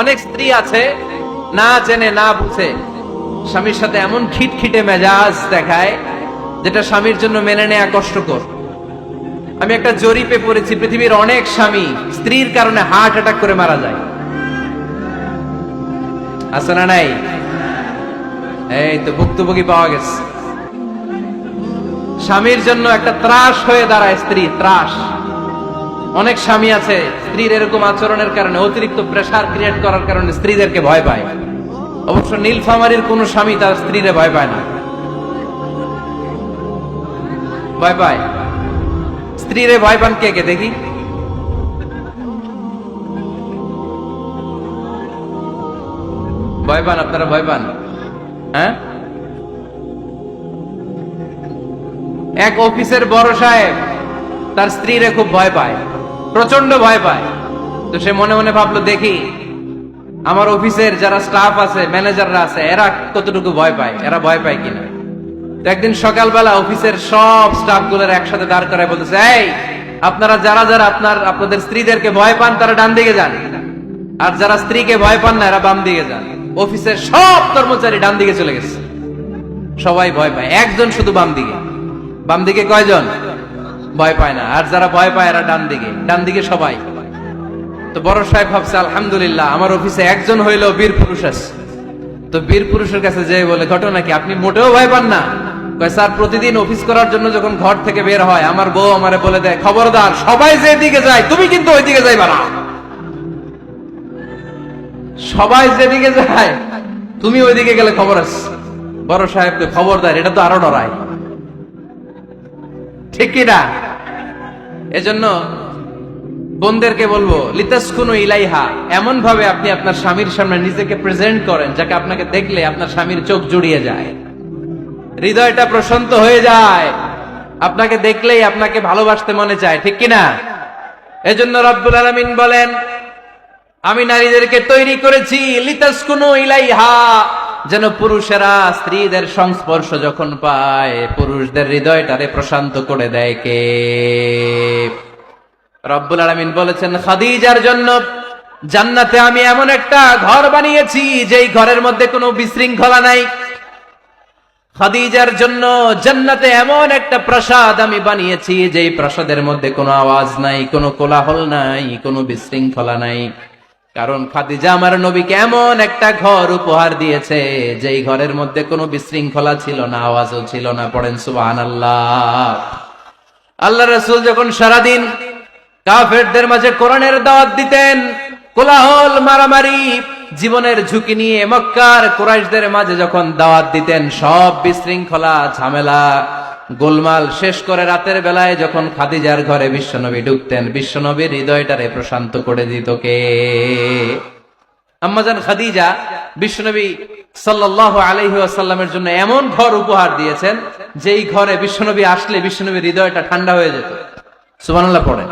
অনেক স্ত্রী আছে না জেনে না বুঝে স্বামীর সাথে এমন খিটখিটে মেজাজ দেখায় যেটা স্বামীর জন্য মেনে নেওয়া কষ্টকর। আমি একটা জরিপে পড়েছি, পৃথিবীর অনেক স্বামী স্ত্রীর কারণে হার্ট অ্যাটাক করে মারা যায়। আছে না নাই? এই তো ভুক্তভোগী পাওয়া গেছে। স্বামীর জন্য একটা ত্রাস হয়ে দাঁড়ায় স্ত্রী, ত্রাস। অনেক স্বামী আছে স্ত্রীর এরকম আচরণের কারণে, অতিরিক্ত প্রেসার ক্রিয়েট করার কারণে স্ত্রীদেরকে ভয় পায়। অবশ্য নীলফামারীর কোন স্বামী তার স্ত্রীরে ভয় পায় না। ভয় পায়? স্ত্রীরে ভয় পান কে কে দেখি? ভয় পান আপনারা? ভয় পান? হ্যাঁ, এক অফিসের বড় সাহেব তার স্ত্রীরে খুব ভয় পায়, প্রচন্ড ভয় পায়। তো সে মনে মনে ভাবলো, দেখি আমার অফিসের যারা স্টাফ আছে, ম্যানেজাররা আছে, এরা কতটুকু ভয় পায়, এরা ভয় পায় কিনা। তো একদিন সকালবেলা অফিসের সব স্টাফ গুলোর একসাথে দাঁড় করায় বলতেছে, এই আপনারা যারা যারা আপনাদের স্ত্রীদেরকে ভয় পান তারা ডান দিকে যান, আর যারা স্ত্রীকে ভয় পান না এরা বাম দিকে যান। অফিসের সব কর্মচারী ডান দিকে চলে গেছে, সবাই ভয় পায়, একজন শুধু বাম দিকে। বাম দিকে কয়জন ভয় পায় না, আর যারা ভয় পায় এরা ডান দিকে, ডান দিকে সবাই। তো বড় সাহেব ভাবছে, আলহামদুলিল্লাহ আমার অফিসে একজন হইলেও বীর পুরুষ আছে। তো বীর পুরুষের কাছে যেয়ে বলে, ঘটনা কি, আপনি মোটেও ভয় পান না? কয়, স্যার প্রতিদিন অফিস করার জন্য যখন ঘর থেকে বের হয় আমার বউ আমারে বলে দেয়, খবরদার সবাই যেদিকে যায় তুমি কিন্তু ওইদিকে যাইবা না, সবাই যেদিকে যায় তুমি ওইদিকে গেলে খবর আছে। বড় সাহেবকে খবরদার, এটা তো আরো ডরায়, ঠিক কিনা? এজন্য বোনদেরকে বলবো, লিতাসকুনু ইলাইহা, এমন ভাবে আপনি আপনার স্বামীর সামনে নিজেকে প্রেজেন্ট করেন যাকে আপনাকে দেখলে আপনার স্বামীর চোখ জুড়িয়ে যায়, হৃদয়টা প্রশান্ত হয়ে যায়, আপনাকে দেখলেই আপনাকে ভালোবাসতে মনে চায়, ঠিক কিনা? এজন্য রব্বুল আলামিন বলেন, আমি নারীদেরকে তৈরি করেছি লিতাসকুনু ইলাইহা, যেন পুরুষেরা স্ত্রীদের সংস্পর্শ যখন পায় পুরুষদের হৃদয়টারে প্রশান্ত করে দেয় কে? রব্বুল আলামিন বলেছেন, খাদিজার জন্য জান্নাতে আমি এমন একটা ঘর বানিয়েছি যেই ঘরের মধ্যে কোনো বিশৃঙ্খলা নাই। খাদিজার জন্য জান্নাতে এমন একটা প্রাসাদ আমি বানিয়েছি যেই প্রাসাদের মধ্যে কোনো আওয়াজ নাই, কোনো কোলাহল নাই, কোনো বিশৃঙ্খলা নাই। কারণ খাদিজা আমার নবীকে এমন একটা ঘর উপহার দিয়েছে যেই ঘরের মধ্যে কোনো বিশৃঙ্খলা ছিল না, আওয়াজও ছিল না। পড়েন সুবহানাল্লাহ। আল্লাহ রাসূল যখন সারাদিন কাফেরদের মাঝে কোরআনের দাওয়াত দিতেন, কোলাহল মারামারি জীবনের ঝুঁকি নিয়ে মক্কার কুরাইশদের মাঝে যখন দাওয়াত দিতেন, সব বিশৃঙ্খলা ঝামেলা গোলমাল শেষ করে রাতের বেলায় যখন খাদিজার ঘরে বিশ্বনবী ঢুকতেন, বিশ্বনবীর হৃদয়টারে প্রশান্ত করে দিত কে? আম্মাজান খাদিজা বিশ্বনবী সাল্লাল্লাহু আলাইহি ওয়াসাল্লামের জন্য এমন ঘর উপহার দিয়েছেন যেই ঘরে বিশ্বনবী আসলে বিশ্বনবীর হৃদয়টা ঠান্ডা হয়ে যেত। সুবহানাল্লাহ পড়েন।